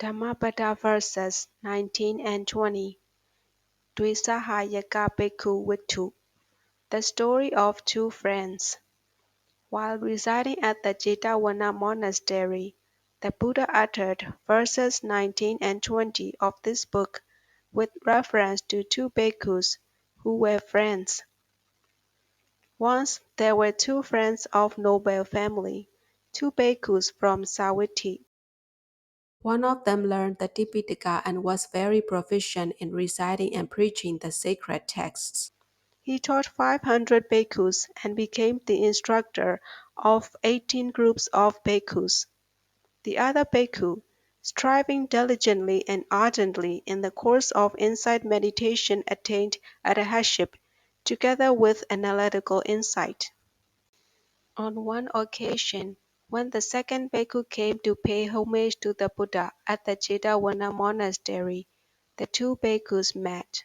Dhammapada verses 19 and 20. Dvisahayaka Bhikkhu Vittu. The story of two friends. While residing at the Jetavana monastery, the Buddha uttered verses 19 and 20 of this book with reference to two bhikkhus who were friends. Once there were two friends of noble family, two bhikkhus from Savatthi. One of them learned the Tipitaka and was very proficient in reciting and preaching the sacred texts. He taught 500 bhikkhus and became the instructor of 18 groups of bhikkhus. The other bhikkhu, striving diligently and ardently in the course of insight meditation, attained arahantship together with analytical insight. On one occasion, when the second bhikkhu came to pay homage to the Buddha at the Jetavana monastery, the two bhikkhus met.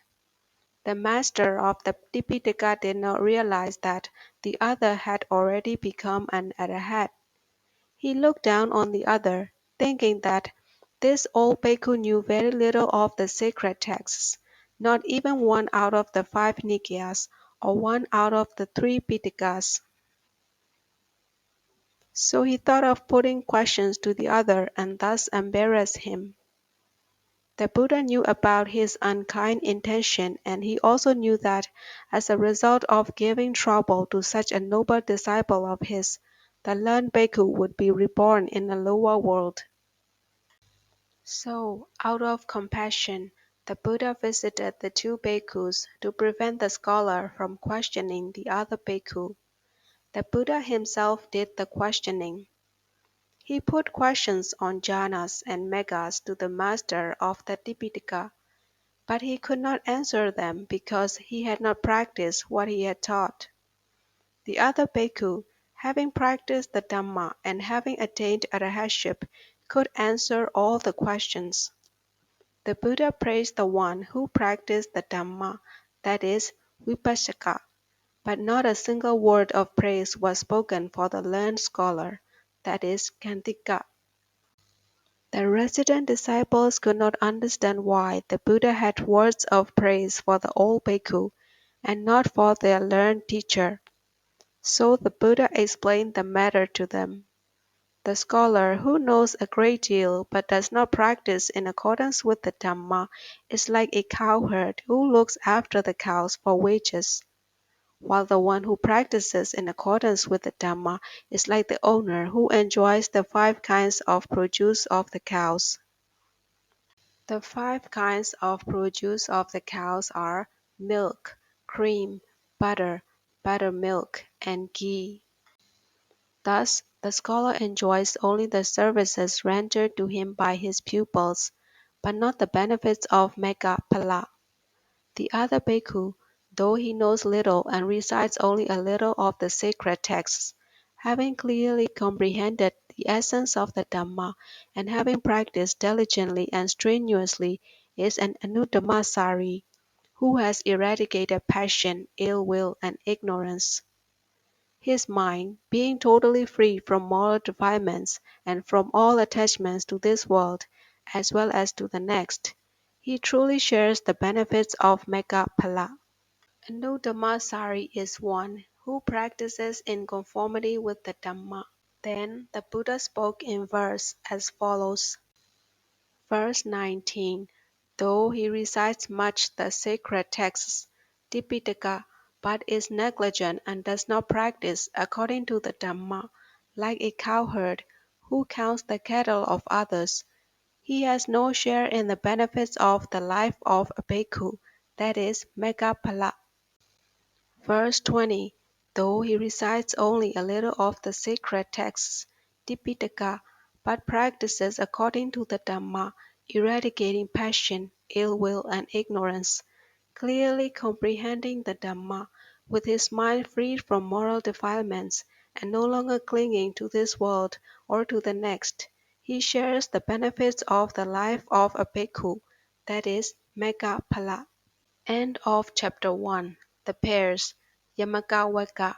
The master of the Tipitaka did not realize that the other had already become an arahant. He looked down on the other, thinking that this old bhikkhu knew very little of the sacred texts, not even one out of the 5 Nikayas or one out of the 3 Pitakas. So he thought of putting questions to the other and thus embarrass him. The Buddha knew about his unkind intention, and he also knew that as a result of giving trouble to such a noble disciple of his, the learned bhikkhu would be reborn in a lower world. So, out of compassion, the Buddha visited the two bhikkhus to prevent the scholar from questioning the other bhikkhu. The Buddha himself did the questioning. He put questions on jhanas and megas to the master of the Tipitaka, but he could not answer them because he had not practiced what he had taught. The other bhikkhu, having practiced the Dhamma and having attained arahantship, could answer all the questions. The Buddha praised the one who practiced the Dhamma, that is, Vipassaka, but not a single word of praise was spoken for the learned scholar, that is, Kantika. The resident disciples could not understand why the Buddha had words of praise for the old bhikkhu and not for their learned teacher. So the Buddha explained the matter to them. The scholar who knows a great deal but does not practice in accordance with the Dhamma is like a cowherd who looks after the cows for wages, while the one who practices in accordance with the Dhamma is like the owner who enjoys the 5 kinds of produce of the cows. The 5 kinds of produce of the cows are milk, cream, butter, buttermilk, and ghee. Thus, the scholar enjoys only the services rendered to him by his pupils, but not the benefits of Megha-phala. The other bhikkhu, though he knows little and recites only a little of the sacred texts, having clearly comprehended the essence of the Dhamma and having practiced diligently and strenuously, is an Anudhammasari, who has eradicated passion, ill will, and ignorance. His mind, being totally free from moral defilements and from all attachments to this world as well as to the next, he truly shares the benefits of Megha-phala. Anudhammasari is one who practices in conformity with the Dhamma. Then the Buddha spoke in verse as follows. Verse 19. Though he recites much the sacred texts, Tipitaka, but is negligent and does not practice according to the Dhamma, like a cowherd who counts the cattle of others, he has no share in the benefits of the life of a bhikkhu, that is, Megha-phala. Verse 20. Though he recites only a little of the sacred texts, Tipitaka, but practices according to the Dhamma, eradicating passion, ill will, and ignorance, clearly comprehending the Dhamma, with his mind freed from moral defilements, and no longer clinging to this world or to the next, he shares the benefits of the life of a bhikkhu, that is, Megha-phala. End of chapter 1. The pairs Yamagawaka